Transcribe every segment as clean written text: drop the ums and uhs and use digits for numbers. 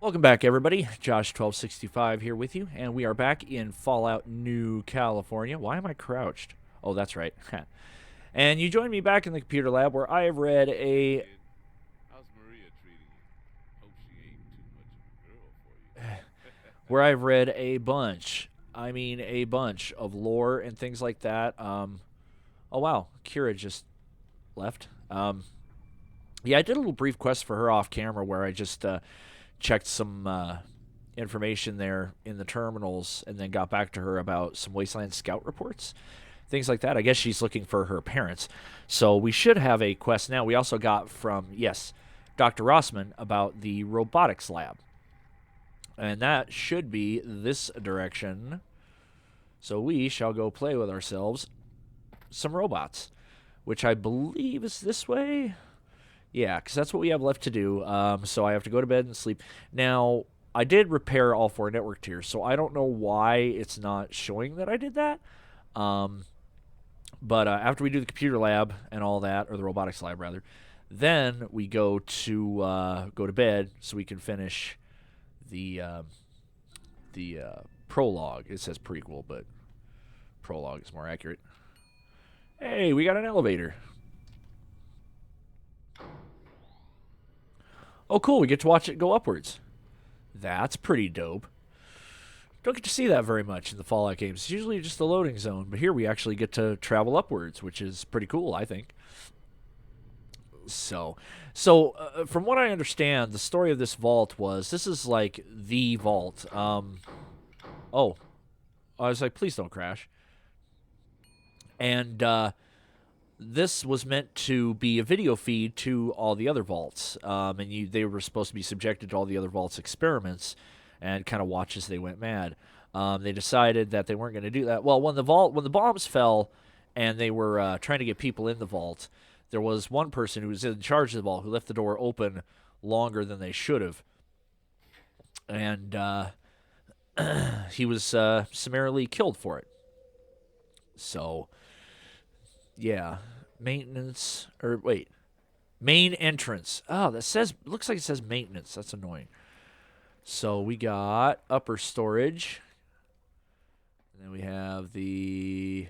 Welcome back, everybody. Josh1265 here with you, and we are back in Fallout New California. Why am I crouched? Oh, that's right. And you joined me back in the computer lab where I have read a Kid, how's Maria treating you? Hope she ain't too much of a girl for you. where I've read a bunch. I mean, a bunch of lore and things like that. Oh wow, Kira just left. Yeah, I did a little brief quest for her off camera where I just checked some information there in the terminals and then got back to her about some Wasteland Scout reports, things like that. I guess she's looking for her parents. So we should have a quest now. We also got from, yes, Dr. Rossman about the robotics lab. And that should be this direction. So we shall go play with ourselves some robots, which I believe is this way. Yeah, because that's what we have left to do. So I have to go to bed and sleep. Now, I did repair all 4 network tiers, so I don't know why it's not showing that I did that. But after we do the computer lab and all that, or the robotics lab rather, then we go to bed so we can finish the prologue. It says prequel, but prologue is more accurate. Hey, we got an elevator. Oh, cool. We get to watch it go upwards. That's pretty dope. Don't get to see that very much in the Fallout games. It's usually just the loading zone, but here we actually get to travel upwards, which is pretty cool, I think. So from what I understand, the story of this vault was this is like the vault. Oh, I was like, please don't crash. And this was meant to be a video feed to all the other vaults, and they were supposed to be subjected to all the other vaults' experiments and kind of watch as they went mad. They decided that they weren't going to do that. Well, when the bombs fell, and they were trying to get people in the vault, there was one person who was in charge of the vault who left the door open longer than they should have, and he was summarily killed for it. So. Yeah, maintenance main entrance. Oh, looks like it says maintenance. That's annoying. So we got upper storage. And then we have the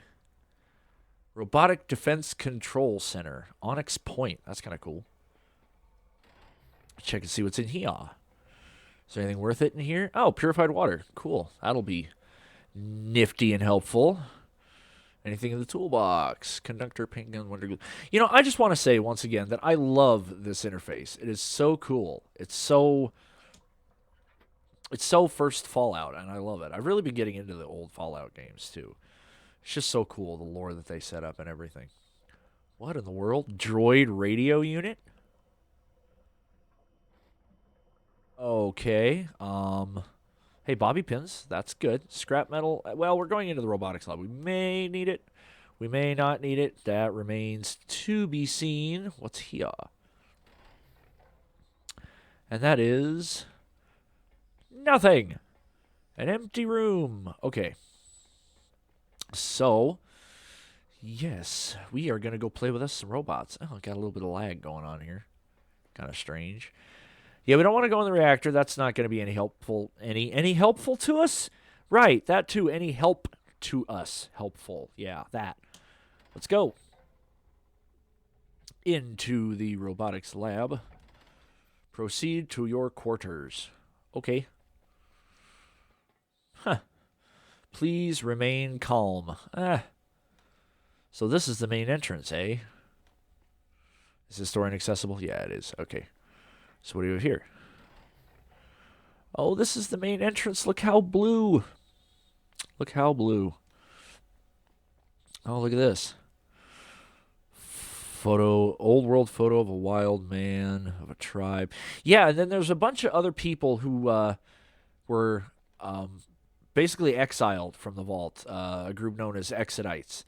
Robotic Defense Control Center, Onyx Point. That's kind of cool. Check and see what's in here. Is there anything worth it in here? Oh, purified water. Cool. That'll be nifty and helpful. Anything in the toolbox? Conductor, paint gun, wonder glue. You know, I just want to say once again that I love this interface. It is so cool. It's so first Fallout, and I love it. I've really been getting into the old Fallout games too. It's just so cool, the lore that they set up and everything. What in the world? Droid radio unit? Okay. Hey, bobby pins. That's good. Scrap metal. Well, we're going into the robotics lab. We may need it. We may not need it. That remains to be seen. What's here? And that is nothing. An empty room. Okay. So, yes, we are going to go play with us some robots. Oh, got a little bit of lag going on here. Kind of strange. Yeah, we don't want to go in the reactor. That's not going to be any helpful. Any helpful to us? Right, that too. Any help to us. Helpful. Yeah, that. Let's go. Into the robotics lab. Proceed to your quarters. Okay. Huh. Please remain calm. So this is the main entrance, eh? Is this door inaccessible? Yeah, it is. Okay. So what do we have here? Oh, this is the main entrance. Look how blue. Look how blue. Oh, look at this. Old world photo of a wild man, of a tribe. Yeah, and then there's a bunch of other people who were basically exiled from the vault, a group known as Exodites.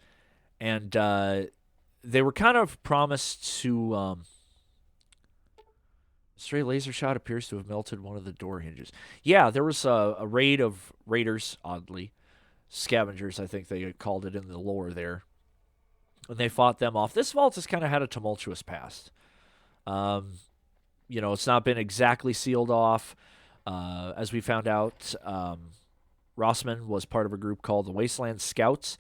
And they were kind of promised to... Stray laser shot appears to have melted one of the door hinges. Yeah, there was a raid of raiders, oddly. Scavengers, I think they called it in the lore there. And they fought them off. This vault has kind of had a tumultuous past. It's not been exactly sealed off. As we found out, Rossman was part of a group called the Wasteland Scouts.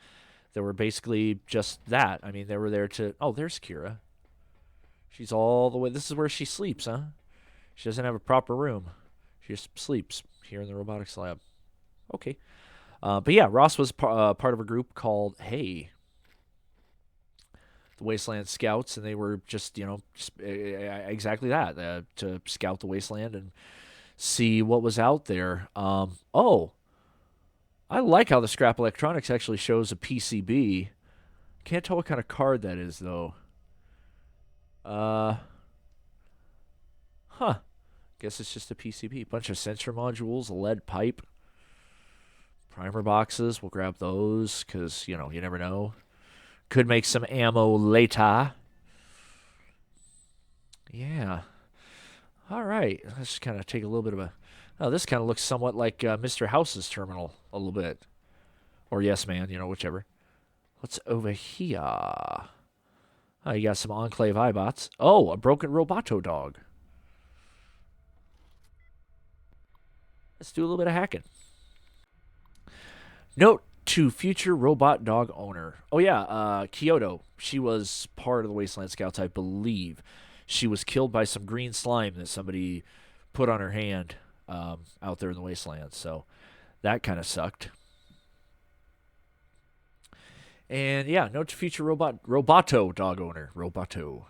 They were basically just that. I mean, they were there to. Oh, there's Kira. She's all the way. This is where she sleeps, huh? She doesn't have a proper room. She just sleeps here in the robotics lab. Okay. But yeah, Ross was part of a group called the Wasteland Scouts, and they were just, exactly that, to scout the wasteland and see what was out there. Oh, I like how the Scrap Electronics actually shows a PCB. Can't tell what kind of card that is, though. Huh. Guess it's just a PCB. Bunch of sensor modules, a lead pipe, primer boxes. We'll grab those because, you never know. Could make some ammo later. Yeah. All right. Let's kind of take a little bit of a... Oh, this kind of looks somewhat like Mr. House's terminal a little bit. Or Yes Man, whichever. What's over here? Oh, you got some Enclave iBots. Oh, a broken Roboto dog. Let's do a little bit of hacking. Note to future robot dog owner. Oh, yeah, Kyoto. She was part of the Wasteland Scouts, I believe. She was killed by some green slime that somebody put on her hand out there in the wasteland. So that kind of sucked. And yeah, note to future Roboto dog owner. Roboto.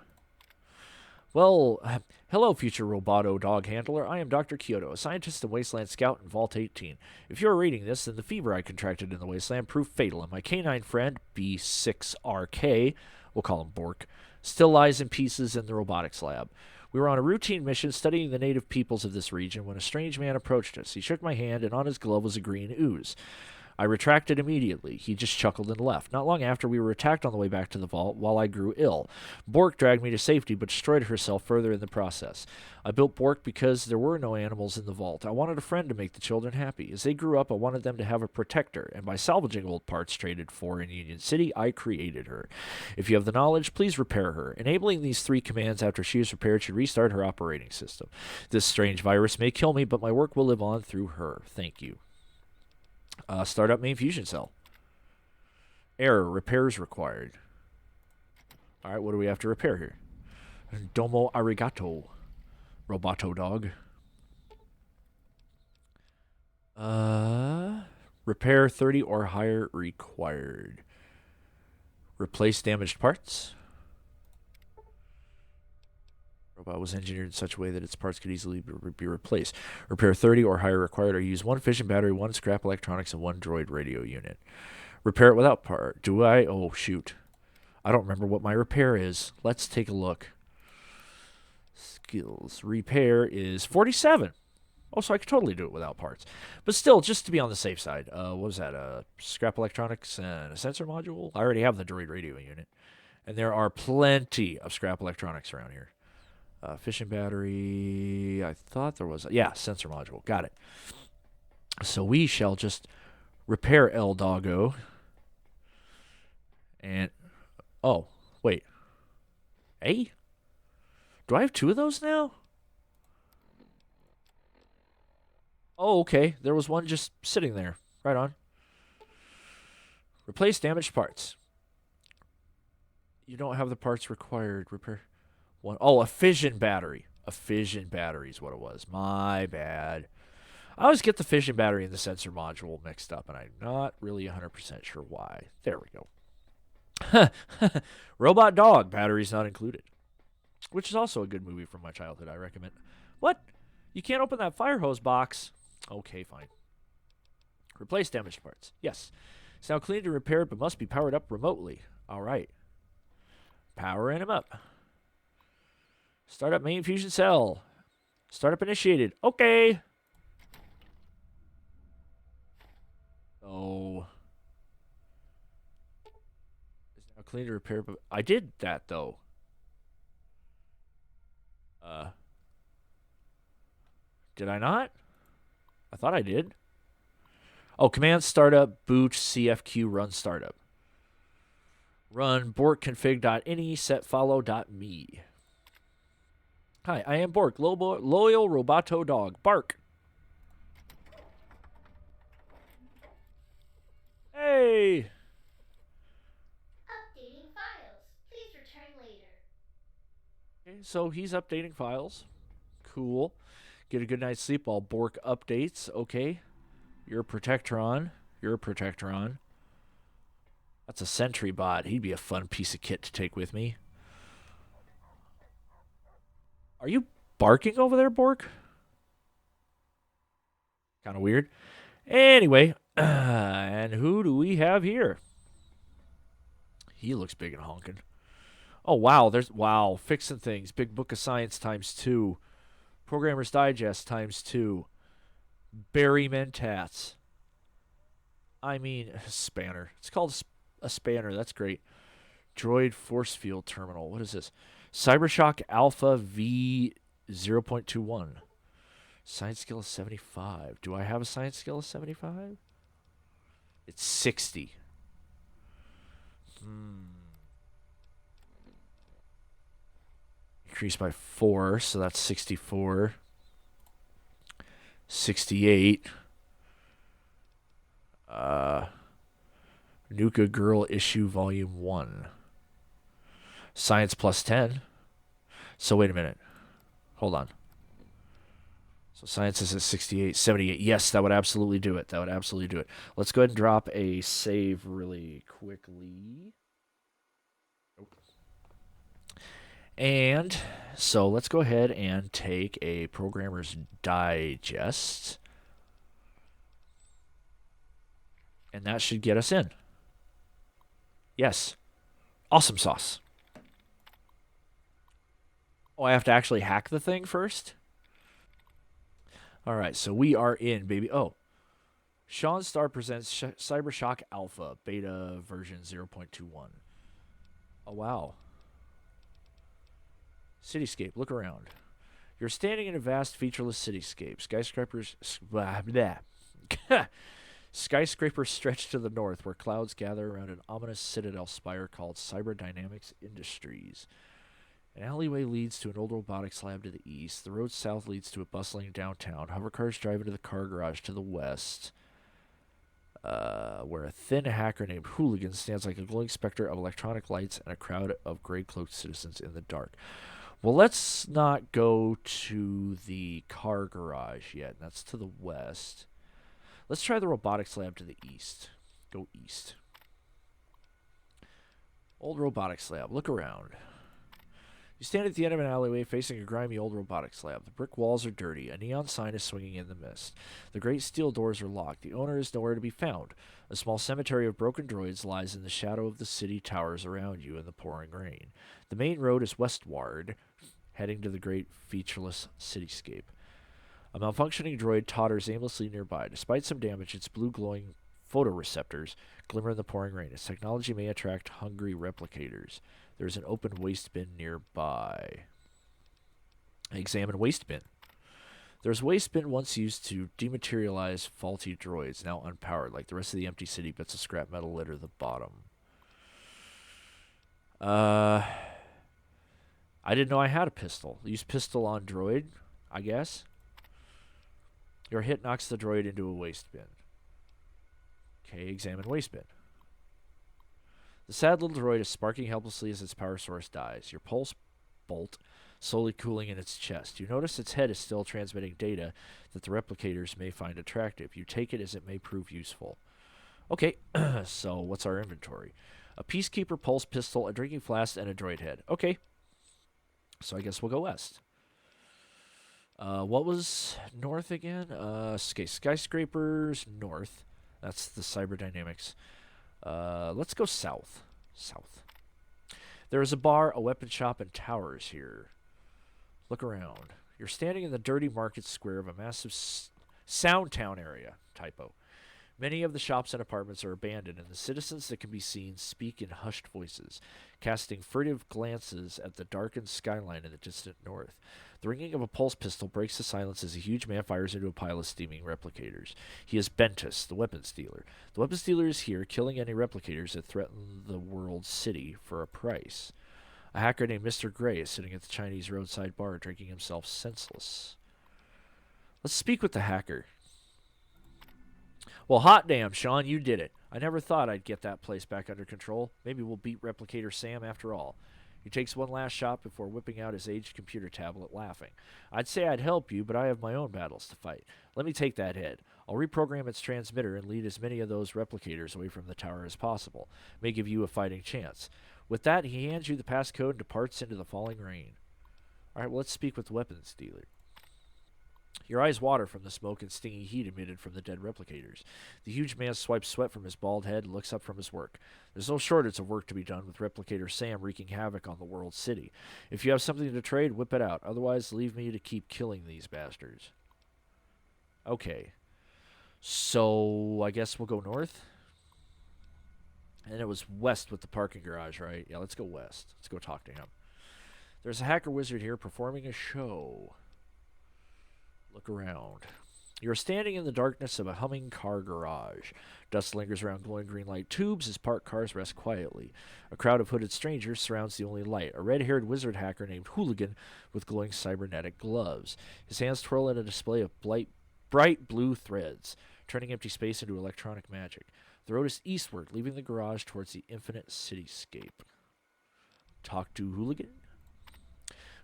Well, hello, future Roboto dog handler. I am Dr. Kyoto, a scientist and Wasteland Scout in Vault 18. If you're reading this, then the fever I contracted in the Wasteland proved fatal, and my canine friend, B6RK, we'll call him Bork, still lies in pieces in the robotics lab. We were on a routine mission studying the native peoples of this region when a strange man approached us. He shook my hand, and on his glove was a green ooze. I retracted immediately. He just chuckled and left. Not long after, we were attacked on the way back to the vault while I grew ill. Bork dragged me to safety, but destroyed herself further in the process. I built Bork because there were no animals in the vault. I wanted a friend to make the children happy. As they grew up, I wanted them to have a protector, and by salvaging old parts traded for in Union City, I created her. If you have the knowledge, please repair her. Enabling these 3 commands after she is repaired should restart her operating system. This strange virus may kill me, but my work will live on through her. Thank you. Start up main fusion cell. Error. Repairs required. Alright, what do we have to repair here? Domo arigato. Roboto dog. Repair 30 or higher required. Replace damaged parts. Robot was engineered in such a way that its parts could easily be replaced. Repair 30 or higher required, or use 1 fission battery, 1 scrap electronics, and 1 droid radio unit. Repair it without part. Do I? Oh, shoot. I don't remember what my repair is. Let's take a look. Skills. Repair is 47. Oh, so I could totally do it without parts. But still, just to be on the safe side. What was that? Scrap electronics and a sensor module? I already have the droid radio unit. And there are plenty of scrap electronics around here. Fission battery. I thought there was... yeah, sensor module. Got it. So we shall just repair El Doggo. And... oh, wait. Hey? Do I have 2 of those now? Oh, okay. There was one just sitting there. Right on. Replace damaged parts. You don't have the parts required. Repair... one. Oh, a fission battery. A fission battery is what it was. My bad. I always get the fission battery and the sensor module mixed up, and I'm not really 100% sure why. There we go. Robot Dog, batteries not included. Which is also a good movie from my childhood, I recommend. What? You can't open that fire hose box. Okay, fine. Replace damaged parts. Yes. It's now clean and repaired, but must be powered up remotely. All right. Powering him up. Startup main fusion cell. Startup initiated. Okay. Oh. It's now clean to repair, but I did that though. Did I not? I thought I did. Oh, command startup, boot, CFQ, run startup. Run borkconfig.ini set follow.me. Hi, I am Bork, loyal Roboto dog. Bark. Yay! Updating files. Please return later. Okay, so he's updating files. Cool. Get a good night's sleep while Bork updates. Okay. You're a Protectron. You're a Protectron. That's a Sentry bot. He'd be a fun piece of kit to take with me. Are you barking over there, Bork? Kind of weird. Anyway, and who do we have here? He looks big and honking. Oh, wow. Fixing things. Big Book of Science ×2. Programmer's Digest ×2. Barry Mentats. I mean, spanner. It's called a spanner. That's great. Droid Force Field Terminal. What is this? Cybershock Alpha V 0.21. Science skill is 75. Do I have a science skill of 75? It's 60. Increased by 4, so that's 64. 68. Nuka Girl Issue Volume 1. Science plus 10. So wait a minute. Hold on. So science is at 68, 78. Yes, that would absolutely do it. That would absolutely do it. Let's go ahead and drop a save really quickly. Nope. And so let's go ahead and take a Programmer's Digest. And that should get us in. Yes. Awesome sauce. Oh, I have to actually hack the thing first? Alright, so we are in, baby. Oh. Sean Starr presents Cybershock Alpha, beta version 0.21. Oh, wow. Cityscape, look around. You're standing in a vast, featureless cityscape. Skyscrapers... Blah, blah. Skyscrapers stretch to the north, where clouds gather around an ominous citadel spire called Cyberdynamics Industries. An alleyway leads to an old robotics lab to the east. The road south leads to a bustling downtown. Hovercars drive into the car garage to the west, where a thin hacker named Hooligan stands like a glowing specter of electronic lights and a crowd of gray-cloaked citizens in the dark. Well, let's not go to the car garage yet. That's to the west. Let's try the robotics lab to the east. Go east. Old robotics lab. Look around. You stand at the end of an alleyway facing a grimy old robotics lab. The brick walls are dirty. A neon sign is swinging in the mist. The great steel doors are locked. The owner is nowhere to be found. A small cemetery of broken droids lies in the shadow of the city towers around you in the pouring rain. The main road is westward, heading to the great featureless cityscape. A malfunctioning droid totters aimlessly nearby. Despite some damage, its blue glowing photoreceptors glimmer in the pouring rain. Its technology may attract hungry replicators. There is an open waste bin nearby. Examine waste bin. There's a waste bin once used to dematerialize faulty droids, now unpowered. Like the rest of the empty city, bits of scrap metal litter the bottom. I didn't know I had a pistol. Use pistol on droid, I guess. Your hit knocks the droid into a waste bin. Okay, examine waste bin. The sad little droid is sparking helplessly as its power source dies. Your pulse bolt slowly cooling in its chest. You notice its head is still transmitting data that the replicators may find attractive. You take it as it may prove useful. Okay, so what's our inventory? A Peacekeeper pulse pistol, a drinking flask, and a droid head. Okay, so I guess we'll go west. What was north again? Skyscrapers north. That's the Cyberdynamics. Let's go south. South. There is a bar, a weapon shop, and towers here. Look around. You're standing in the dirty market square of a massive Soundtown area. Typo. Many of the shops and apartments are abandoned, and the citizens that can be seen speak in hushed voices, casting furtive glances at the darkened skyline in the distant north. The ringing of a pulse pistol breaks the silence as a huge man fires into a pile of steaming replicators. He is Bentus, the weapons dealer. The weapons dealer is here, killing any replicators that threaten the world's city for a price. A hacker named Mr. Gray is sitting at the Chinese roadside bar, drinking himself senseless. Let's speak with the hacker. Well, hot damn, Sean, you did it. I never thought I'd get that place back under control. Maybe we'll beat Replicator Sam after all. He takes one last shot before whipping out his aged computer tablet, laughing. I'd say I'd help you, but I have my own battles to fight. Let me take that head. I'll reprogram its transmitter and lead as many of those replicators away from the tower as possible. May give you a fighting chance. With that, he hands you the passcode and departs into the falling rain. All right, well, let's speak with the weapons dealer. Your eyes water from the smoke and stinging heat emitted from the dead replicators. The huge man swipes sweat from his bald head and looks up from his work. There's no shortage of work to be done with Replicator Sam wreaking havoc on the world city. If you have something to trade, whip it out. Otherwise, leave me to keep killing these bastards. Okay. So, I guess we'll go north? And it was west with the parking garage, right? Yeah, let's go west. Let's go talk to him. There's a hacker wizard here performing a show. Look around. You're standing in the darkness of a humming car garage. Dust lingers around glowing green light tubes as parked cars rest quietly. A crowd of hooded strangers surrounds the only light, a red-haired wizard hacker named Hooligan with glowing cybernetic gloves. His hands twirl in a display of bright blue threads, turning empty space into electronic magic. The road is eastward, leaving the garage towards the infinite cityscape. Talk to Hooligan?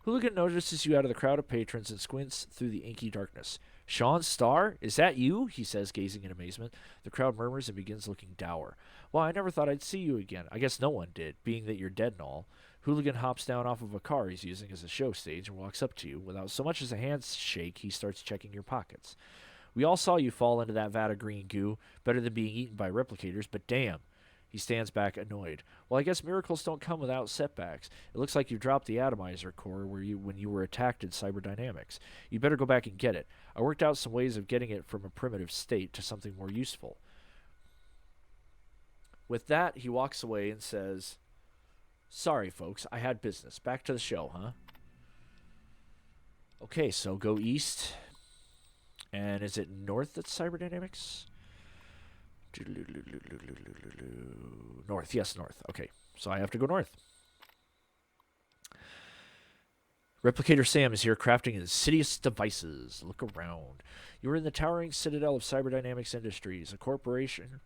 Hooligan notices you out of the crowd of patrons and squints through the inky darkness. Sean Starr? Is that you? He says, gazing in amazement. The crowd murmurs and begins looking dour. Well, I never thought I'd see you again. I guess no one did, being that you're dead and all. Hooligan hops down off of a car he's using as a show stage and walks up to you. Without so much as a handshake, he starts checking your pockets. We all saw you fall into that vat of green goo. Better than being eaten by replicators, but damn. He stands back, annoyed. Well, I guess miracles don't come without setbacks. It looks like you dropped the atomizer core when you were attacked in Cyberdynamics. You better go back and get it. I worked out some ways of getting it from a primitive state to something more useful. With that, he walks away and says, Sorry, folks, I had business. Back to the show, huh? Okay, so go east. And is it north that's Cyberdynamics? North, yes, north. Okay, so I have to go north. Replicator Sam is here crafting insidious devices. Look around. You are in the towering citadel of Cyberdynamics Industries, a corporation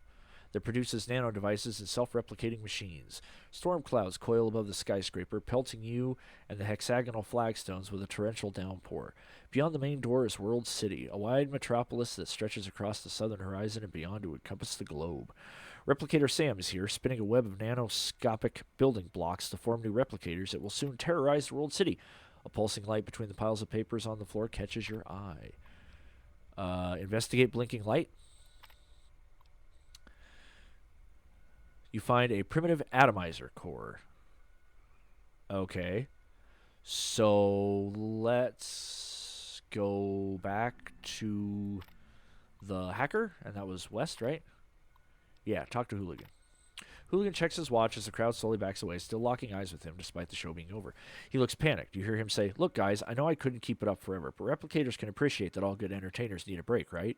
that produces nano devices and self-replicating machines. Storm clouds coil above the skyscraper, pelting you and the hexagonal flagstones with a torrential downpour. Beyond the main door is World City, a wide metropolis that stretches across the southern horizon and beyond to encompass the globe. Replicator Sam is here, spinning a web of nanoscopic building blocks to form new replicators that will soon terrorize the World City. A pulsing light between the piles of papers on the floor catches your eye. Investigate blinking light. You find a primitive atomizer core. Okay. So let's go back to the hacker. And that was west, right? Yeah, talk to Hooligan. Hooligan checks his watch as the crowd slowly backs away, still locking eyes with him despite the show being over. He looks panicked. You hear him say, Look, guys, I know I couldn't keep it up forever, but replicators can appreciate that all good entertainers need a break, right?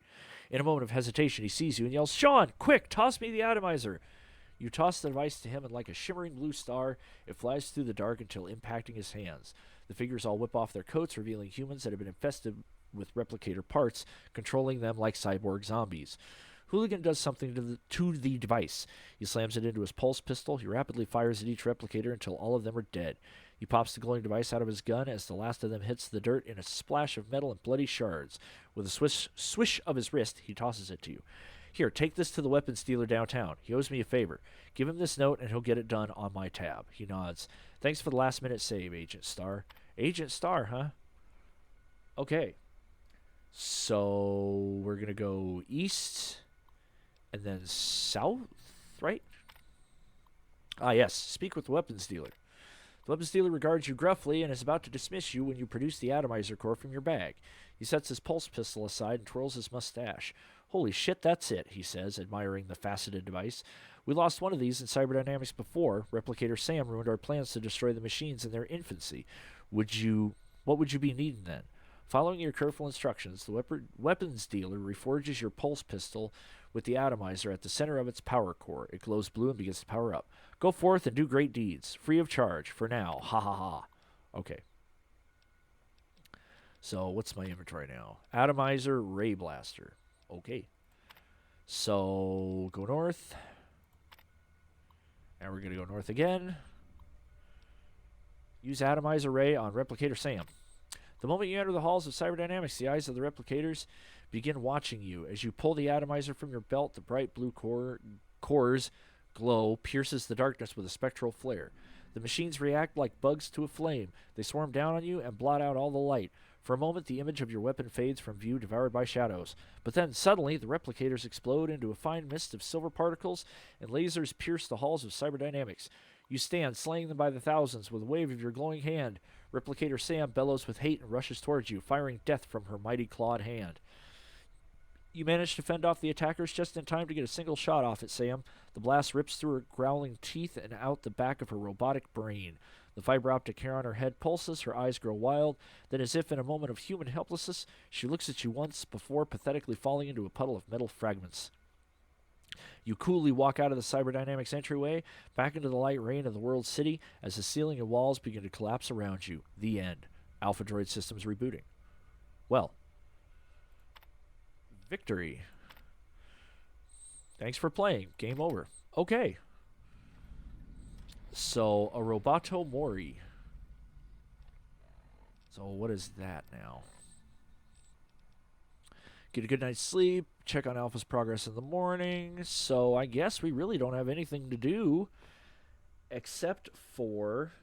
In a moment of hesitation, he sees you and yells, Sean, quick, toss me the atomizer. You toss the device to him, and like a shimmering blue star, it flies through the dark until impacting his hands. The figures all whip off their coats, revealing humans that have been infested with replicator parts, controlling them like cyborg zombies. Hooligan does something to the device. He slams it into his pulse pistol. He rapidly fires at each replicator until all of them are dead. He pops the glowing device out of his gun as the last of them hits the dirt in a splash of metal and bloody shards. With a swish of his wrist, he tosses it to you. Here, take this to the weapons dealer downtown. He owes me a favor. Give him this note, and he'll get it done on my tab. He nods. Thanks for the last-minute save, Agent Starr. Agent Starr, huh? Okay. So we're going to go east and then south, right? Ah, yes. Speak with the weapons dealer. The weapons dealer regards you gruffly and is about to dismiss you when you produce the atomizer core from your bag. He sets his pulse pistol aside and twirls his mustache. Holy shit, that's it, he says, admiring the faceted device. We lost one of these in Cyberdynamics before. Replicator Sam ruined our plans to destroy the machines in their infancy. What would you be needing then? Following your careful instructions, the weapons dealer reforges your pulse pistol with the atomizer at the center of its power core. It glows blue and begins to power up. Go forth and do great deeds, free of charge, for now. Ha ha ha. Okay. So, what's my inventory now? Atomizer, Ray Blaster. Okay. So go north. And we're going to go north again. Use Atomizer Ray on Replicator Sam. The moment you enter the halls of Cyberdynamics, the eyes of the replicators begin watching you. As you pull the atomizer from your belt, the bright blue core's glow pierces the darkness with a spectral flare. The machines react like bugs to a flame. They swarm down on you and blot out all the light. For a moment, the image of your weapon fades from view, devoured by shadows. But then, suddenly, the replicators explode into a fine mist of silver particles, and lasers pierce the halls of Cyberdynamics. You stand, slaying them by the thousands, with a wave of your glowing hand. Replicator Sam bellows with hate and rushes towards you, firing death from her mighty clawed hand. You manage to fend off the attackers just in time to get a single shot off at Sam. The blast rips through her growling teeth and out the back of her robotic brain. The fiber optic hair on her head pulses, her eyes grow wild. Then, as if in a moment of human helplessness, she looks at you once before pathetically falling into a puddle of metal fragments. You coolly walk out of the Cyberdynamics entryway, back into the light rain of the world city, as the ceiling and walls begin to collapse around you. The end. Alpha Droid systems rebooting. Well, victory. Thanks for playing. Game over. Okay. So, a Roboto Mori. So, what is that now? Get a good night's sleep. Check on Alpha's progress in the morning. So, I guess we really don't have anything to do except for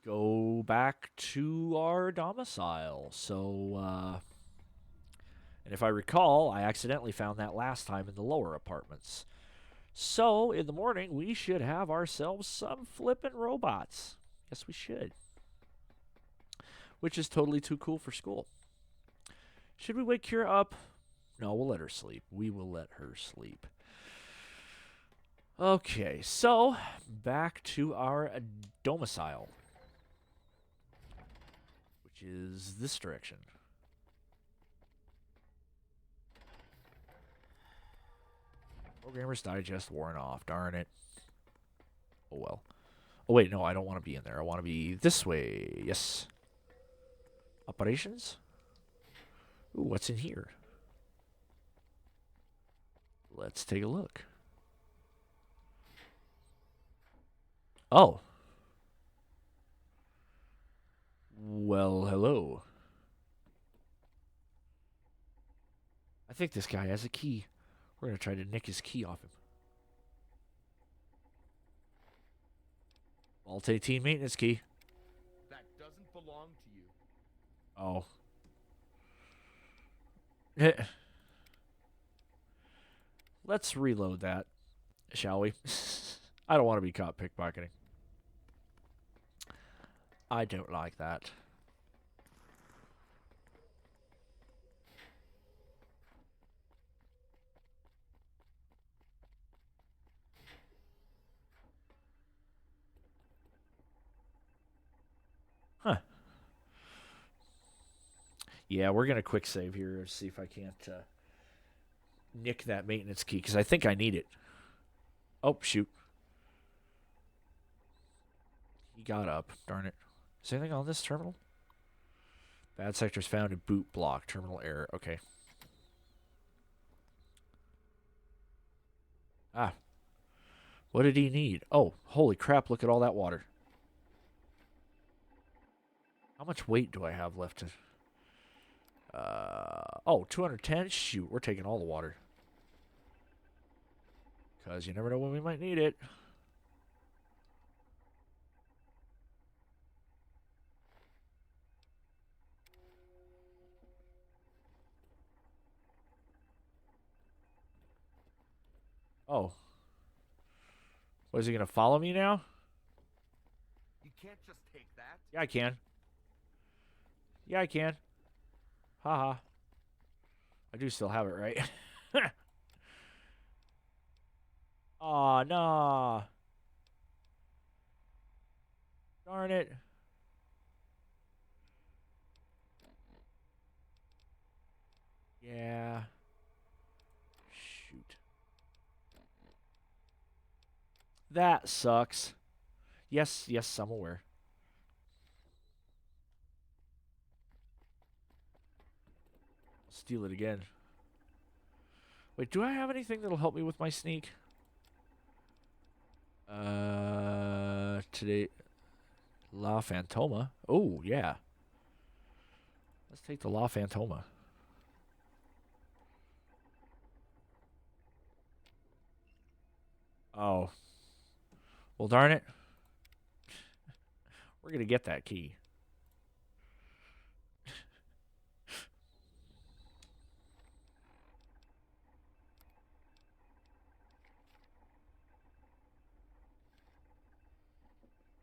go back to our domicile. So, and if I recall, I accidentally found that last time in the lower apartments. So, in the morning, we should have ourselves some flippin' robots. Yes, we should. Which is totally too cool for school. Should we wake Kira up? No, we'll let her sleep. We will let her sleep. Okay, so back to our domicile, which is this direction. Programmer's Digest worn off. Darn it. Oh, well. Oh, wait, no, I don't want to be in there. I want to be this way. Yes. Operations? Ooh, what's in here? Let's take a look. Oh. Well, hello. I think this guy has a key. We're going to try to nick his key off him. Alt 18 maintenance key. That doesn't belong to you. Oh. Let's reload that, shall we? I don't want to be caught pickpocketing. I don't like that. Huh. Yeah, we're going to quick save here and see if I can't nick that maintenance key, because I think I need it. Oh, shoot. He got up. Darn it. Is there anything on this terminal? Bad sectors found in boot block. Terminal error. Okay. Ah. What did he need? Oh, holy crap, look at all that water. How much weight do I have left to... oh, 210? Shoot, we're taking all the water. Because you never know when we might need it. Oh. What, is he going to follow me now? You can't just take that. Yeah, I can. Yeah, I can. Haha. I do still have it, right? Aw, nah. Darn it. Yeah. Shoot. That sucks. Yes, yes, I'm aware. Steal it again. Wait, do I have anything that'll help me with my sneak? Today, La Fantoma. Oh, yeah. Let's take the La Fantoma. Oh. Well, darn it. We're going to get that key.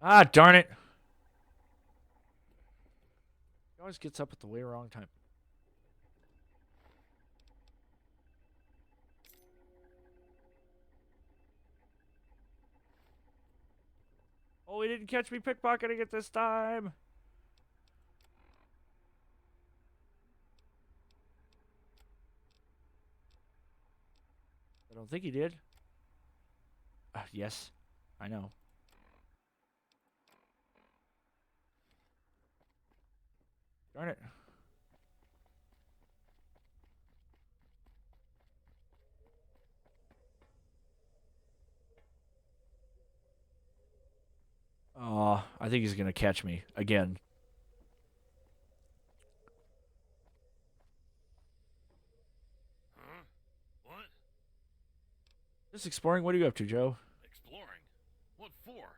Ah, darn it. He always gets up at the way wrong time. Oh, he didn't catch me pickpocketing it this time. I don't think he did. Yes, I know. Darn it. Oh, I think he's going to catch me again. Huh? What? Just exploring. What are you up to, Joe? Exploring? What for?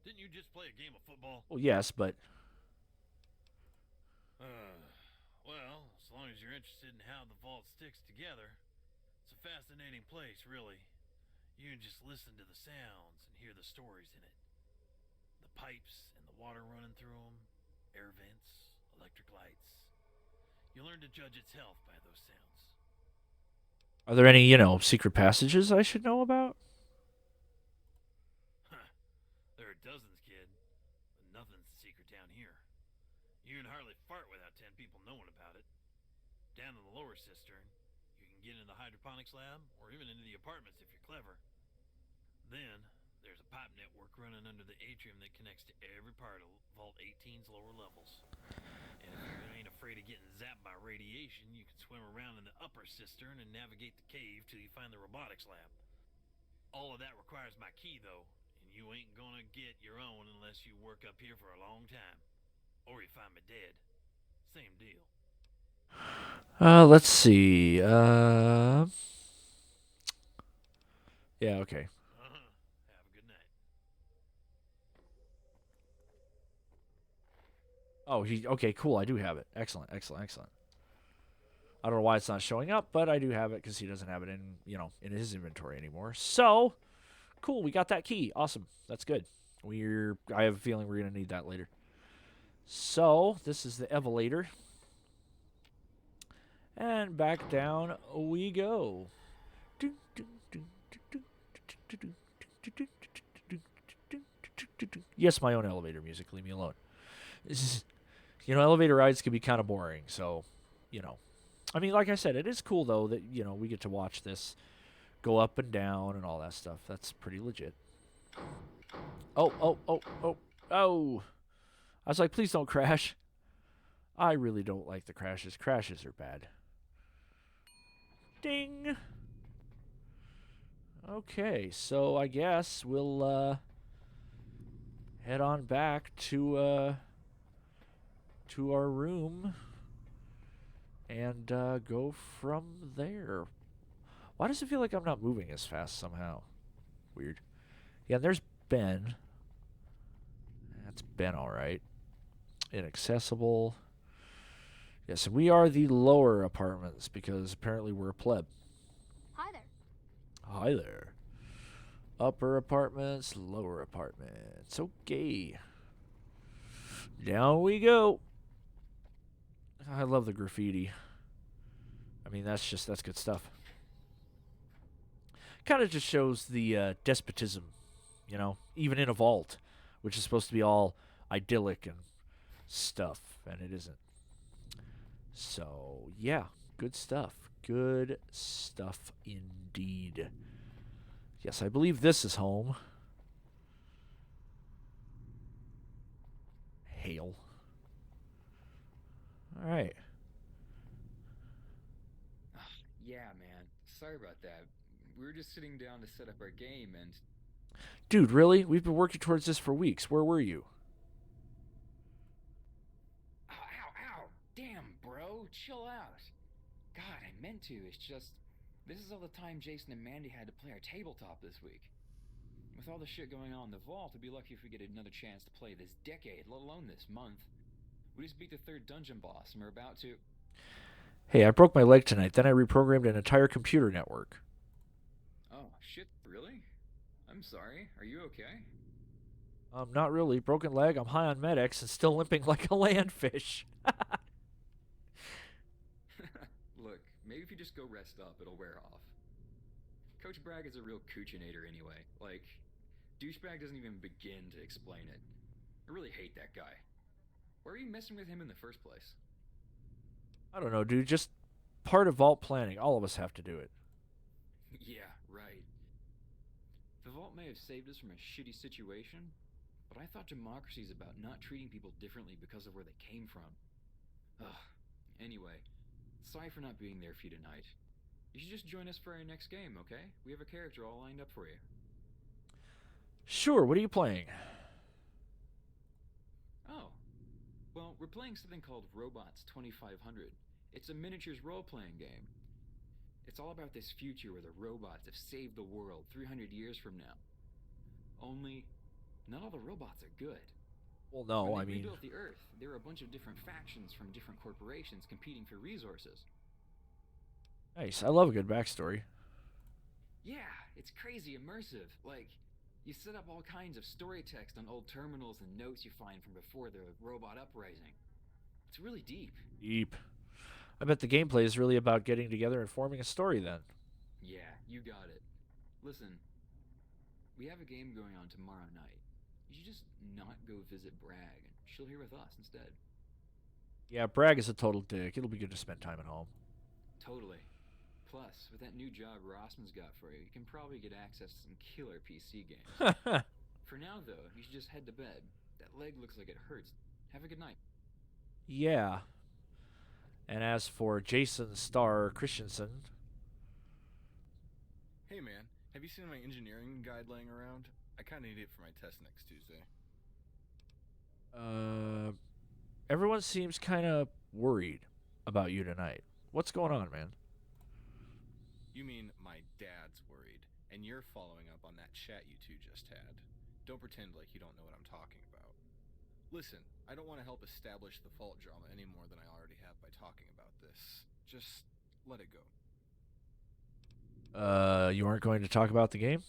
Didn't you just play a game of football? Well, yes, but Well, as long as you're interested in how the vault sticks together, it's a fascinating place, really. You can just listen to the sounds and hear the stories in it. The pipes and the water running through them, air vents, electric lights. You learn to judge its health by those sounds. are there any, secret passages I should know about? Huh. There are dozens, kid. But nothing's a secret down here. You can hardly fart without 10 people knowing about it. Down in the lower cistern, you can get into the hydroponics lab, or even into the apartments if you're clever. Then, there's a pipe network running under the atrium that connects to every part of Vault 18's lower levels. And if you ain't afraid of getting zapped by radiation, you can swim around in the upper cistern and navigate the cave till you find the robotics lab. All of that requires my key, though, and you ain't gonna get your own unless you work up here for a long time. Or you find me dead. Same deal. Let's see. Yeah, okay. Have a good night. Oh, okay, cool. I do have it. Excellent, excellent, excellent. I don't know why it's not showing up, but I do have it because he doesn't have it in his inventory anymore. So, cool. We got that key. Awesome. That's good. I have a feeling we're gonna need that later. So this is the Evelator, and back down we go. Yes, my own elevator music. Leave me alone. Elevator rides can be kind of boring. So, I mean, like I said, it is cool though that we get to watch this go up and down and all that stuff. That's pretty legit. Oh! I was like, please don't crash. I really don't like the crashes. Crashes are bad. Ding. Okay, so I guess we'll head on back to our room and go from there. Why does it feel like I'm not moving as fast somehow? Weird. Yeah, and there's Ben. That's Ben, all right. Inaccessible. Yes, and we are the lower apartments because apparently we're a pleb. Hi there. Hi there. Upper apartments, lower apartments. Okay. Down we go. I love the graffiti. I mean, that's good stuff. Kind of just shows the despotism, even in a vault, which is supposed to be all idyllic and stuff, and it isn't. So, yeah, good stuff. Good stuff indeed. Yes, I believe this is home. Hail. All right. Yeah, man. Sorry about that. We were just sitting down to set up our game and. Dude, really? We've been working towards this for weeks. Where were you? Ow, ow, ow! Damn, bro, chill out. God, I meant to. It's just. This is all the time Jason and Mandy had to play our tabletop this week. With all the shit going on in the vault, we'd be lucky if we get another chance to play this decade, let alone this month. We just beat the third dungeon boss, and we're about to. Hey, I broke my leg tonight. Then I reprogrammed an entire computer network. Oh, shit, really? I'm sorry. Are you okay? Not really. Broken leg. I'm high on Med-X and still limping like a landfish. Look, maybe if you just go rest up, it'll wear off. Coach Bragg is a real coochinator anyway. Like, douchebag doesn't even begin to explain it. I really hate that guy. Why are you messing with him in the first place? I don't know, dude. Just part of vault planning. All of us have to do it. Yeah, right. The vault may have saved us from a shitty situation, but I thought democracy is about not treating people differently because of where they came from. Ugh. Anyway, sorry for not being there for you tonight. You should just join us for our next game, okay? We have a character all lined up for you. Sure. What are you playing? Oh. Well, we're playing something called Robots 2500. It's a miniatures role-playing game. It's all about this future where the robots have saved the world 300 years from now. Only, not all the robots are good. Well, no, When I they mean, rebuilt the Earth, there were a bunch of different factions from different corporations competing for resources. nice. I love a good backstory. Yeah, it's crazy immersive. Like, you set up all kinds of story text on old terminals and notes you find from before the robot uprising. It's really deep. Deep. I bet the gameplay is really about getting together and forming a story then. Yeah, you got it. Listen, we have a game going on tomorrow night. You should just not go visit Bragg and chill here with us instead. Yeah, Bragg is a total dick. It'll be good to spend time at home. Totally. Plus, with that new job Rossman's got for you, you can probably get access to some killer PC games. For now, though, you should just head to bed. That leg looks like it hurts. Have a good night. Yeah. And as for Jason Starr Christensen, Hey man, have you seen my engineering guide laying around? I kinda need it for my test next Tuesday. everyone seems kind of worried about you tonight. What's going on, man? You mean my dad's worried, and you're following up on that chat you two just had. Don't pretend like you don't know what I'm talking about. Listen, I don't want to help establish the fault drama any more than I already have by talking about this. Just let it go. You aren't going to talk about the game?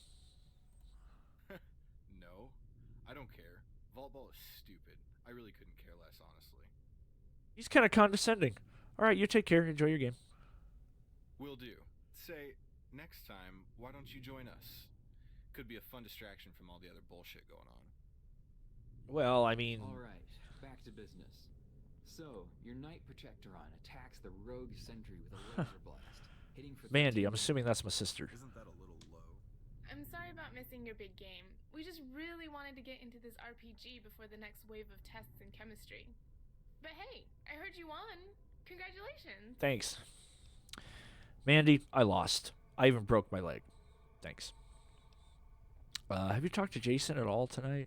No, I don't care. Vault Ball is stupid. I really couldn't care less, honestly. He's kind of condescending. All right, you take care. Enjoy your game. Will do. Say, next time, why don't you join us? Could be a fun distraction from all the other bullshit going on. Well, I mean, Alright, back to business. So, your Knight Protectoron attacks the rogue sentry with a laser blast, hitting for Mandy, 13 I'm assuming that's my sister. Isn't that a little low? I'm sorry about missing your big game. We just really wanted to get into this RPG before the next wave of tests in chemistry. But hey, I heard you won. Congratulations. Thanks. Mandy, I lost. I even broke my leg. Thanks. Have you talked to Jason at all tonight?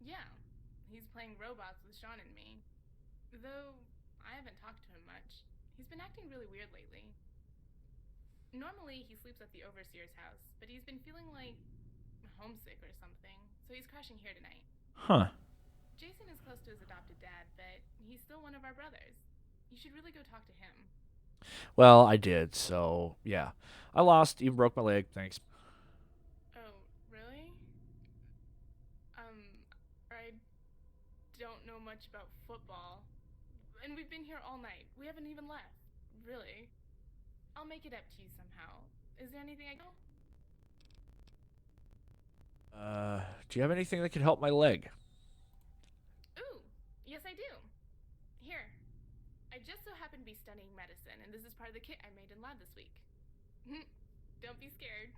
Yeah, he's playing robots with Sean and me. Though, I haven't talked to him much. He's been acting really weird lately. Normally, he sleeps at the Overseer's house, but he's been feeling like homesick or something, so he's crashing here tonight. Huh. Jason is close to his adopted dad, but he's still one of our brothers. You should really go talk to him. Well, I did, so yeah. I lost, even broke my leg. Thanks. Oh, really? I don't know much about football. And we've been here all night. We haven't even left. Really. I'll make it up to you somehow. Is there anything I can do? Do you have anything that could help my leg? Ooh, yes I do. Here. I just so happen to be studying medicine, and this is part of the kit I made in lab this week. Don't be scared.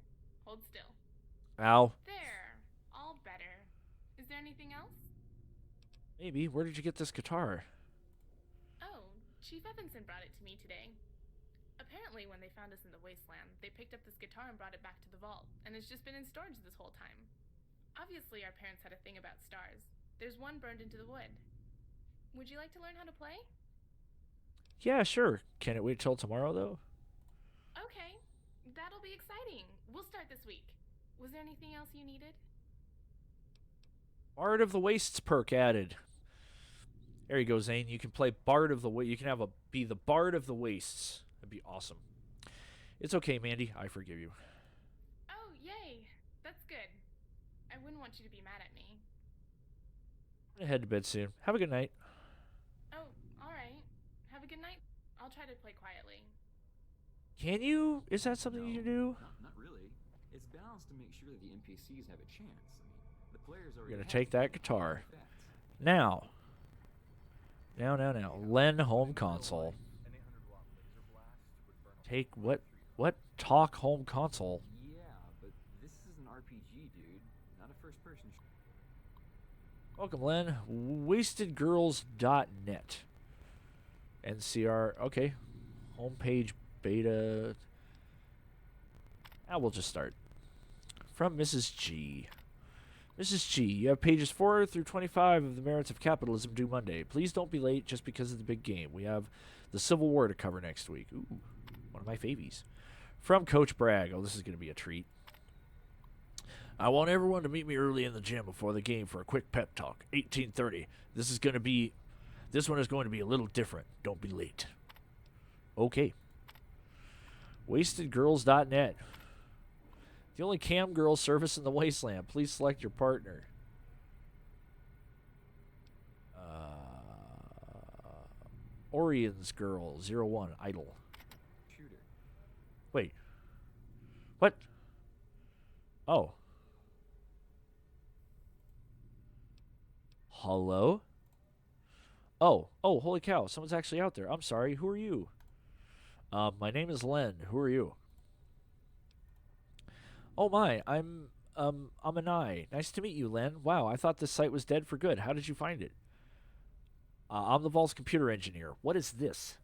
Hold still. Ow. There. All better. Is there anything else? Maybe. Where did you get this guitar? Oh, Chief Evanson brought it to me today. Apparently, when they found us in the wasteland, they picked up this guitar and brought it back to the vault, and it's just been in storage this whole time. Obviously, our parents had a thing about stars. There's one burned into the wood. Would you like to learn how to play? Yeah, sure. Can it wait till tomorrow, though? Okay, that'll be exciting. We'll start this week. Was there anything else you needed? Bard of the Wastes perk added. There you go, Zane. You can play Bard of the You can be the Bard of the Wastes. That'd be awesome. It's okay, Mandy. I forgive you. Oh, yay. That's good. I wouldn't want you to be mad at me. I'm gonna head to bed soon. Have a good night. Oh, alright. Have a good night. I'll try to play quietly. Can you? Is that something you can do? Not really. It's balanced to make sure that the NPCs have a chance. I mean, the players are You're gonna take that guitar. Now. Len home console. An 800-watt laser blast would burn a Take what? Talk home console. Yeah, but this is an RPG, dude, not a first-person. Welcome, Len. WastedGirls.net. NCR. Okay. Homepage beta. We'll just start. From Mrs. G. Mrs. G, you have pages 4 through 25 of The Merits of Capitalism due Monday. Please don't be late just because of the big game. We have the Civil War to cover next week. Ooh, one of my favies. From Coach Bragg. Oh, this is going to be a treat. I want everyone to meet me early in the gym before the game for a quick pep talk. 18:30. This one is going to be a little different. Don't be late. Okay. WastedGirls.net. The only cam girl service in the wasteland. Please select your partner. Orion's Girl 01 Idle. Shooter. Wait. What? Oh. Hello? Oh, holy cow. Someone's actually out there. I'm sorry. Who are you? My name is Len. Who are you? Oh my, I'm Anai. Nice to meet you, Len. Wow, I thought this site was dead for good. How did you find it? I'm the Vault's computer engineer. What is this?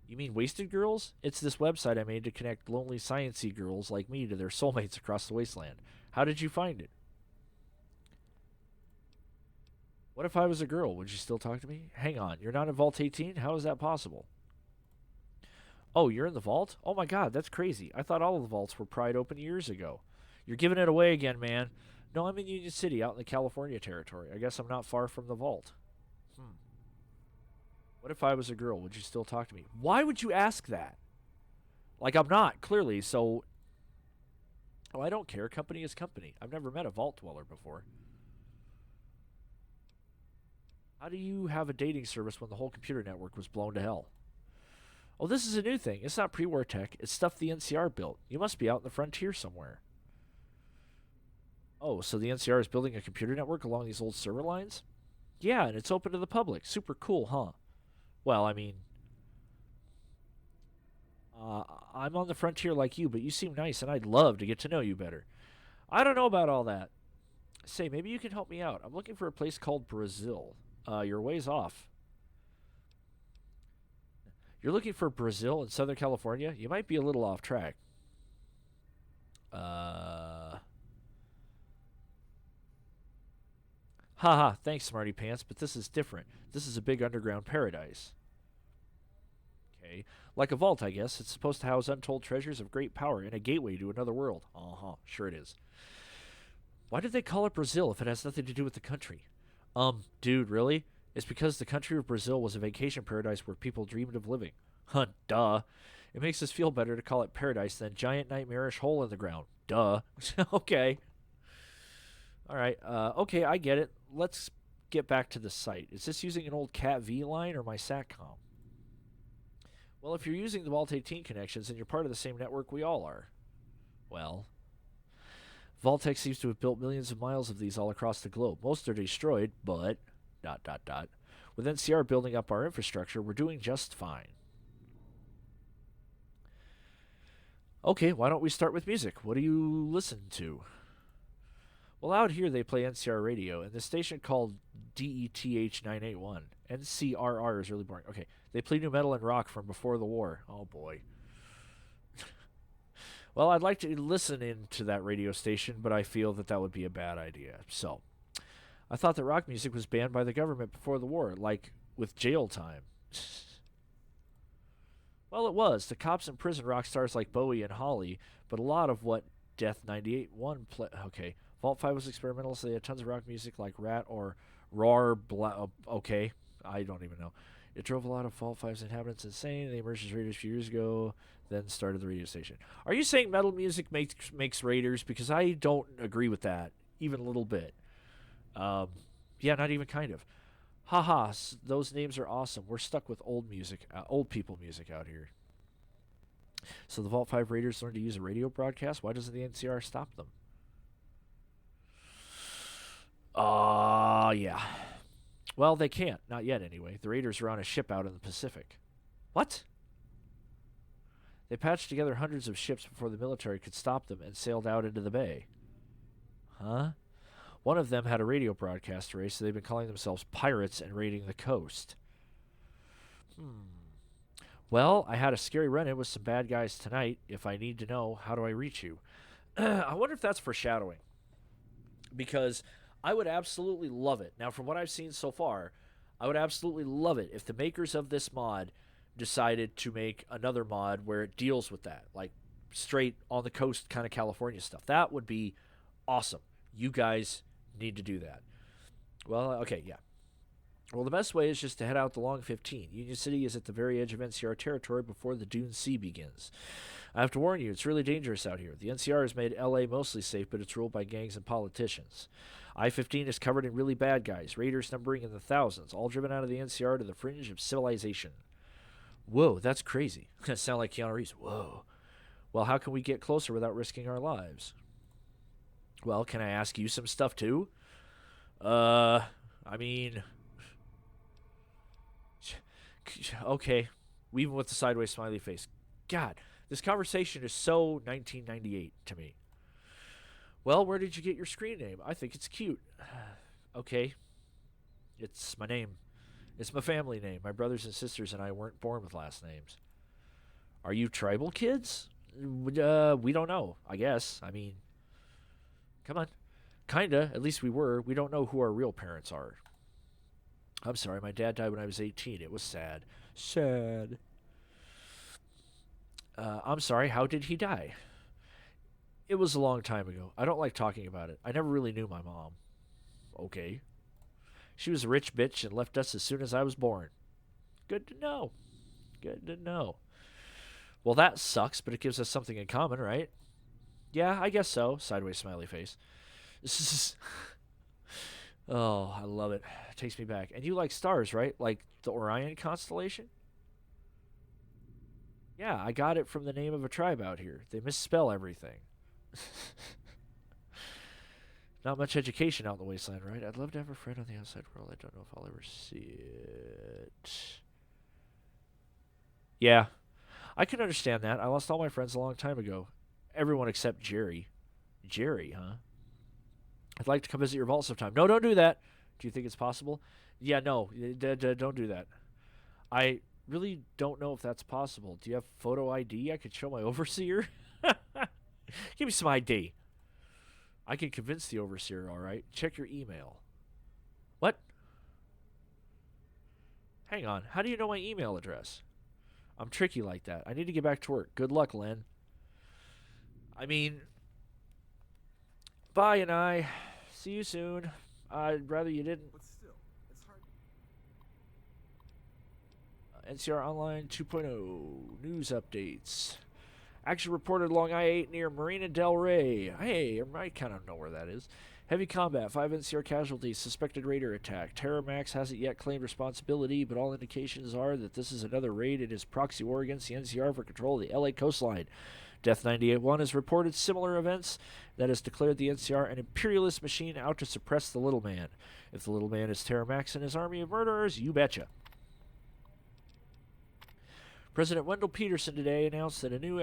You mean Wasted Girls? It's this website I made to connect lonely sciencey girls like me to their soulmates across the wasteland. How did you find it? What if I was a girl? Would you still talk to me? Hang on, you're not in Vault 18? How is that possible? Oh, you're in the vault? Oh my god, that's crazy. I thought all of the vaults were pried open years ago. You're giving it away again, man. No, I'm in Union City, out in the California territory. I guess I'm not far from the vault. What if I was a girl? Would you still talk to me? Why would you ask that? Like, I'm not, clearly, so... Oh, I don't care. Company is company. I've never met a vault dweller before. How do you have a dating service when the whole computer network was blown to hell? Oh, this is a new thing. It's not pre-war tech. It's stuff the NCR built. You must be out in the frontier somewhere. Oh, so the NCR is building a computer network along these old server lines? Yeah, and it's open to the public. Super cool, huh? Well, I mean... I'm on the frontier like you, but you seem nice, and I'd love to get to know you better. I don't know about all that. Say, maybe you can help me out. I'm looking for a place called Brazil. You're ways off. You're looking for Brazil in Southern California? You might be a little off track. Haha, thanks, Smarty Pants, but this is different. This is a big underground paradise. Okay. Like a vault, I guess. It's supposed to house untold treasures of great power and a gateway to another world. Uh-huh, sure it is. Why did they call it Brazil if it has nothing to do with the country? Dude, really? It's because the country of Brazil was a vacation paradise where people dreamed of living. Huh, duh. It makes us feel better to call it paradise than giant nightmarish hole in the ground. Duh. Okay. Alright, okay, I get it. Let's get back to the site. Is this using an old Cat V line or my SATCOM? Well, if you're using the Vault 18 connections, then you're part of the same network we all are. Well... Vault-Tec seems to have built millions of miles of these all across the globe. Most are destroyed, but... ... With NCR building up our infrastructure, we're doing just fine. Okay, why don't we start with music? What do you listen to? Well, out here they play NCR radio, and the station called DETH 981. NCRR is really boring. Okay, they play new metal and rock from before the war. Oh boy. Well, I'd like to listen into that radio station, but I feel that would be a bad idea. So, I thought that rock music was banned by the government before the war, like with jail time. Well, it was. The cops in prison rock stars like Bowie and Holly, but a lot of what Death 98-1 play. Okay, Vault 5 was experimental, so they had tons of rock music like Rat or Roar. Okay, I don't even know. It drove a lot of Vault 5's inhabitants insane. They emerged as raiders a few years ago, then started the radio station. Are you saying metal music makes raiders? Because I don't agree with that, even a little bit. Yeah, not even kind of. Haha, those names are awesome. We're stuck with old music, old people music out here. So the Vault 5 Raiders learned to use a radio broadcast? Why doesn't the NCR stop them? Yeah. Well, they can't. Not yet, anyway. The Raiders are on a ship out in the Pacific. What? They patched together hundreds of ships before the military could stop them and sailed out into the bay. Huh? One of them had a radio broadcast array, so they've been calling themselves pirates and raiding the coast. Well, I had a scary run-in with some bad guys tonight. If I need to know, how do I reach you? I wonder if that's foreshadowing. Because I would absolutely love it. Now, from what I've seen so far, I would absolutely love it if the makers of this mod decided to make another mod where it deals with that. Like, straight on the coast kind of California stuff. That would be awesome. You guys need to do that. Well, okay, yeah. Well, the best way is just to head out the Long 15. Union City is at the very edge of NCR territory before the Dune Sea begins. I have to warn you, it's really dangerous out here. The NCR has made LA mostly safe, but it's ruled by gangs and politicians. I-15 is covered in really bad guys, raiders numbering in the thousands, all driven out of the NCR to the fringe of civilization. Whoa, that's crazy. That sound like Keanu Reeves. Whoa. Well, how can we get closer without risking our lives? Well, can I ask you some stuff too? I mean, okay. Even with the sideways smiley face. God, this conversation is so 1998 to me. Well, where did you get your screen name? I think it's cute. Okay. It's my name. It's my family name. My brothers and sisters and I weren't born with last names. Are you tribal kids? We don't know, I guess. I mean, come on. Kinda. At least we were. We don't know who our real parents are. I'm sorry. My dad died when I was 18. It was sad. Sad. I'm sorry. How did he die? It was a long time ago. I don't like talking about it. I never really knew my mom. Okay. She was a rich bitch and left us as soon as I was born. Good to know. Good to know. Well, that sucks, but it gives us something in common, right? Yeah, I guess so. Sideways smiley face. Oh, I love it. It takes me back. And you like stars, right? Like the Orion constellation? Yeah, I got it from the name of a tribe out here. They misspell everything. Not much education out in the wasteland, right? I'd love to have a friend on the outside world. I don't know if I'll ever see it. Yeah, I can understand that. I lost all my friends a long time ago. Everyone except Jerry. Jerry, huh? I'd like to come visit your vault sometime. No, don't do that. Do you think it's possible? Yeah, no, don't do that. I really don't know if that's possible. Do you have photo ID? I could show my overseer. Give me some ID. I can convince the overseer, all right? Check your email. What? Hang on. How do you know my email address? I'm tricky like that. I need to get back to work. Good luck, Len. I mean, bye, and I. See you soon. I'd rather you didn't. But still, it's hard. NCR Online 2.0. News updates. Action reported along I-8 near Marina Del Rey. Hey, I kind of know where that is. Heavy combat, 5 NCR casualties, suspected raider attack. Terramax hasn't yet claimed responsibility, but all indications are that this is another raid in his proxy war against the NCR for control of the LA coastline. Death 98-1 has reported similar events that has declared the NCR an imperialist machine out to suppress the little man. If the little man is Terramax and his army of murderers, you betcha. President Wendell Peterson today announced that a new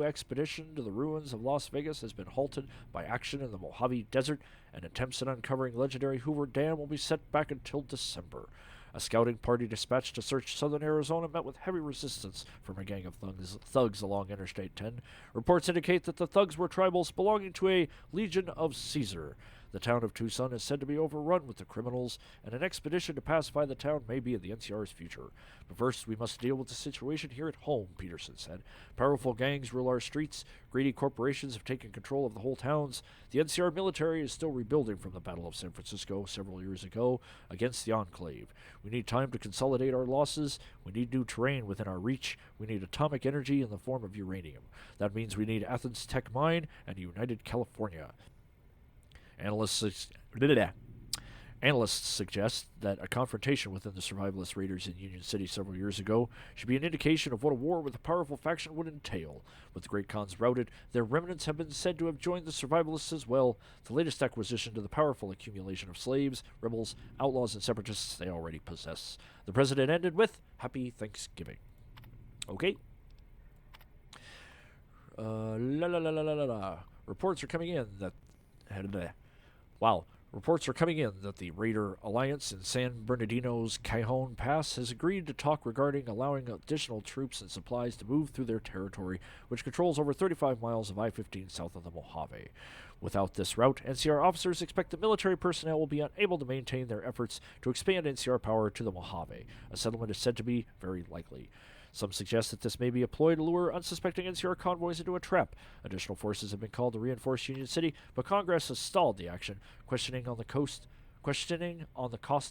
expedition to the ruins of Las Vegas has been halted by action in the Mojave Desert, and attempts at uncovering legendary Hoover Dam will be set back until December. A scouting party dispatched to search southern Arizona met with heavy resistance from a gang of thugs along Interstate 10. Reports indicate that the thugs were tribals belonging to a Legion of Caesar. The town of Tucson is said to be overrun with the criminals, and an expedition to pacify the town may be in the NCR's future. But first, we must deal with the situation here at home, Peterson said. Powerful gangs rule our streets. Greedy corporations have taken control of the whole towns. The NCR military is still rebuilding from the Battle of San Francisco several years ago against the Enclave. We need time to consolidate our losses. We need new terrain within our reach. We need atomic energy in the form of uranium. That means we need Athens Tech Mine and United California. Analysts suggest that a confrontation within the survivalist raiders in Union City several years ago should be an indication of what a war with a powerful faction would entail. With the Great Khans routed, their remnants have been said to have joined the survivalists as well, the latest acquisition to the powerful accumulation of slaves, rebels, outlaws, and separatists they already possess. The president ended with, "Happy Thanksgiving." Okay. Reports are coming in that... Wow. Reports are coming in that the Raider Alliance in San Bernardino's Cajon Pass has agreed to talk regarding allowing additional troops and supplies to move through their territory, which controls over 35 miles of I-15 south of the Mojave. Without this route, NCR officers expect that military personnel will be unable to maintain their efforts to expand NCR power to the Mojave. A settlement is said to be very likely. Some suggest that this may be a ploy to lure unsuspecting NCR convoys into a trap. Additional forces have been called to reinforce Union City, but Congress has stalled the action, questioning on the cost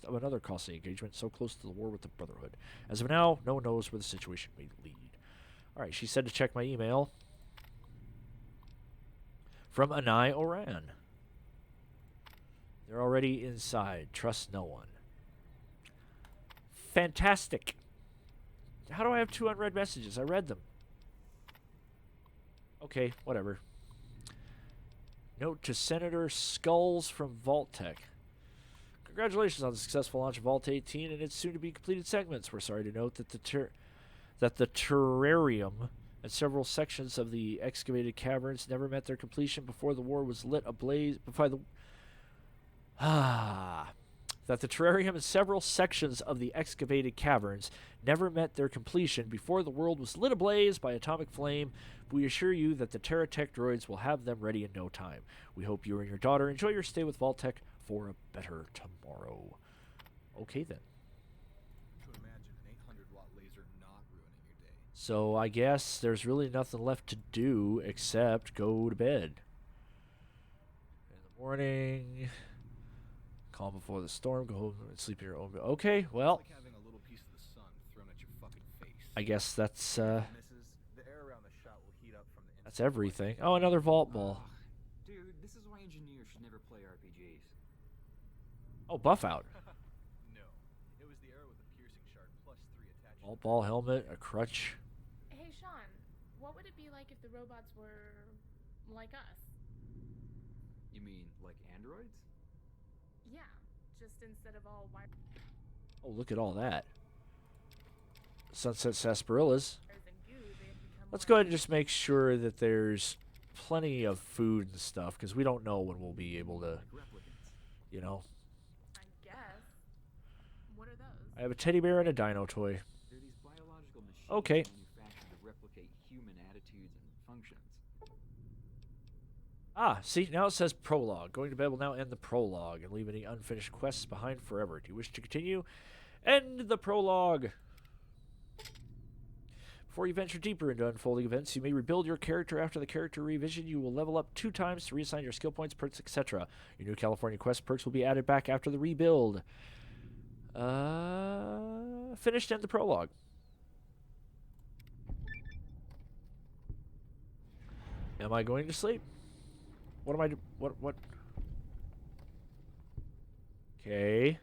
of another costly engagement so close to the war with the Brotherhood. As of now, no one knows where the situation may lead. All right, she said to check my email from Anai Oran. They're already inside. Trust no one. Fantastic. How do I have 2 unread messages? I read them. Okay, whatever. Note to Senator Skulls from Vault-Tec. Congratulations on the successful launch of Vault 18 and its soon-to-be completed segments. We're sorry to note that the terrarium and several sections of the excavated caverns never met their completion before the war was lit ablaze. That the terrarium and several sections of the excavated caverns never met their completion before the world was lit ablaze by atomic flame. We assure you that the Terratech droids will have them ready in no time. We hope you and your daughter enjoy your stay with Vault-Tec for a better tomorrow. Okay, then. To imagine an 800-watt laser not ruining your day. So I guess there's really nothing left to do except go to bed. In the morning... Calm before the storm, go home and sleep in your own bed. Okay, well, It's like having a little piece of the sun thrown at your fucking face. I guess that's Misses, the air around the shot will heat up from the that's everything. Oh, another vault ball. Dude, this is why engineers should never play RPGs. Oh, buff out. No, it was the arrow with the piercing shard plus 3 attachments. Vault ball, helmet, a crutch. Hey, Sean, what would it be like if the robots were like us? You mean like androids? Yeah, just instead of all wired Oh, look at all that. Sunset Sarsaparillas. and goo, they'd become Let's more go ahead and just make sure that there's plenty of food and stuff, because we don't know when we'll be able to, Like replicants. you know. I guess. What are those? I have a teddy bear and a dino toy. They're these biological machines Okay. manufactured to replicate human attitudes and functions. Ah, see, now it says prologue. Going to bed will now end the prologue and leave any unfinished quests behind forever. Do you wish to continue? End the prologue. Before you venture deeper into unfolding events, you may rebuild your character. After the character revision, you will level up 2 times to reassign your skill points, perks, etc. Your new California quest perks will be added back after the rebuild. Finished, end the prologue. Am I going to sleep? What am I what? Okay.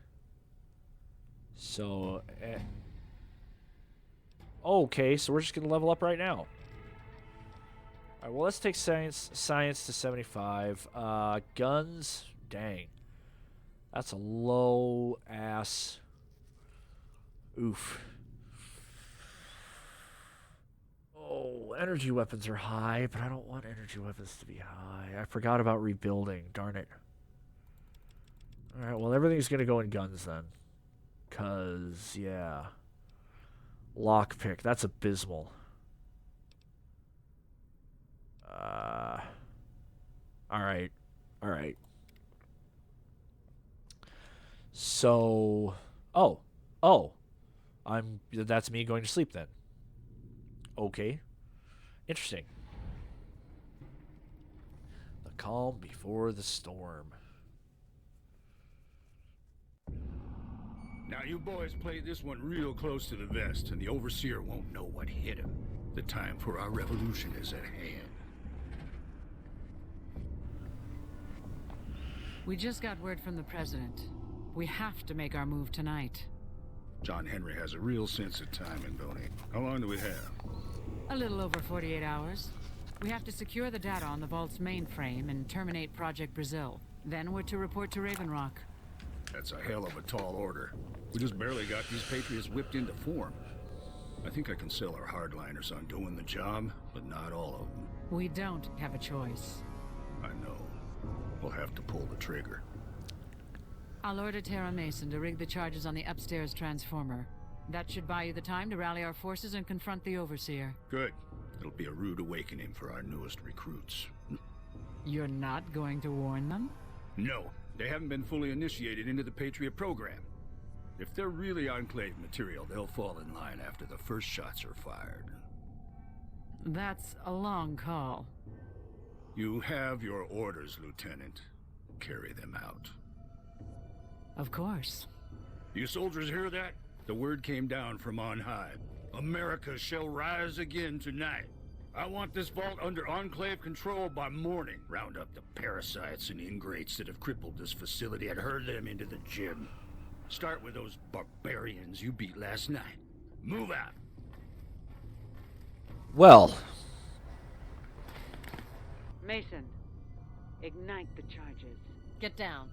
So, okay, so we're just going to level up right now. All right, well, let's take science to 75. Guns, dang. That's a low-ass Oof. Oh, energy weapons are high, but I don't want energy weapons to be high. I forgot about rebuilding. Darn it. Alright, well, everything's going to go in guns then. Because, yeah. Lockpick. That's abysmal. Alright. Alright. So... Oh. That's me going to sleep then. Okay. Interesting. The calm before the storm. Now you boys play this one real close to the vest, and the Overseer won't know what hit him. The time for our revolution is at hand. We just got word from the President. We have to make our move tonight. John Henry has a real sense of timing, don't he? How long do we have? A little over 48 hours. We have to secure the data on the Vault's mainframe and terminate Project Brazil. Then we're to report to Raven Rock. That's a hell of a tall order. We just barely got these Patriots whipped into form. I think I can sell our hardliners on doing the job, but not all of them. We don't have a choice. I know. We'll have to pull the trigger. I'll order Tara Mason to rig the charges on the upstairs transformer. That should buy you the time to rally our forces and confront the Overseer. Good. It'll be a rude awakening for our newest recruits. You're not going to warn them? No, they haven't been fully initiated into the Patriot program. If they're really Enclave material, they'll fall in line after the first shots are fired. That's a long call. You have your orders, Lieutenant. Carry them out. Of course. You soldiers hear that? The word came down from on high. America shall rise again tonight. I want this vault under Enclave control by morning. Round up the parasites and ingrates that have crippled this facility and herd them into the gym. Start with those barbarians you beat last night. Move out. Well. Mason, ignite the charges. Get down.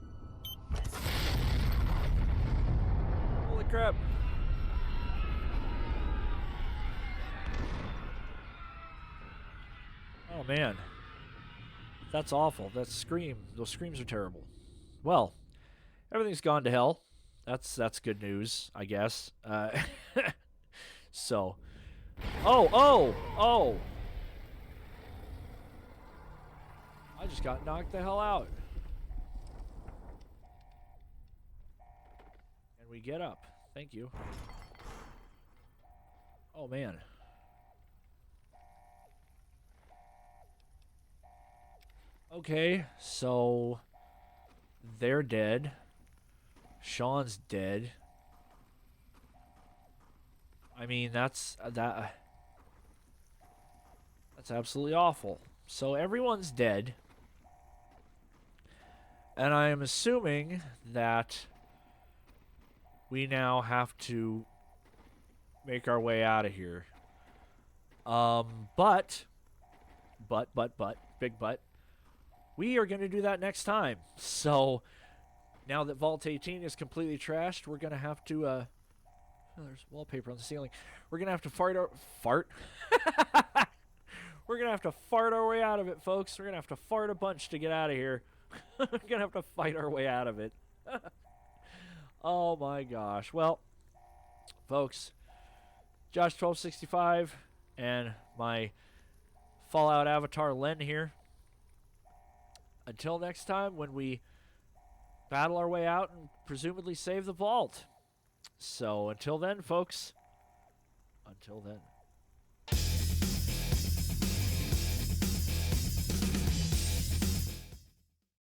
Holy crap. Oh man. That's awful. Those screams are terrible. Well, everything's gone to hell. That's good news, I guess. So. Oh! I just got knocked the hell out. And we get up. Thank you. Oh, man. Okay, so they're dead. Sean's dead. I mean, that's absolutely awful. So everyone's dead. And I am assuming that we now have to make our way out of here. But, big but, we are going to do that next time. So, now that Vault 18 is completely trashed, we're going to have to, oh, there's wallpaper on the ceiling. We're going to have to fart? We're going to have to fart our way out of it, folks. We're going to have to fart a bunch to get out of here. We're going to have to fight our way out of it. Oh my gosh. Well, folks, Josh1265 and my Fallout avatar Len here. Until next time when we battle our way out and presumably save the vault. So until then, folks, until then.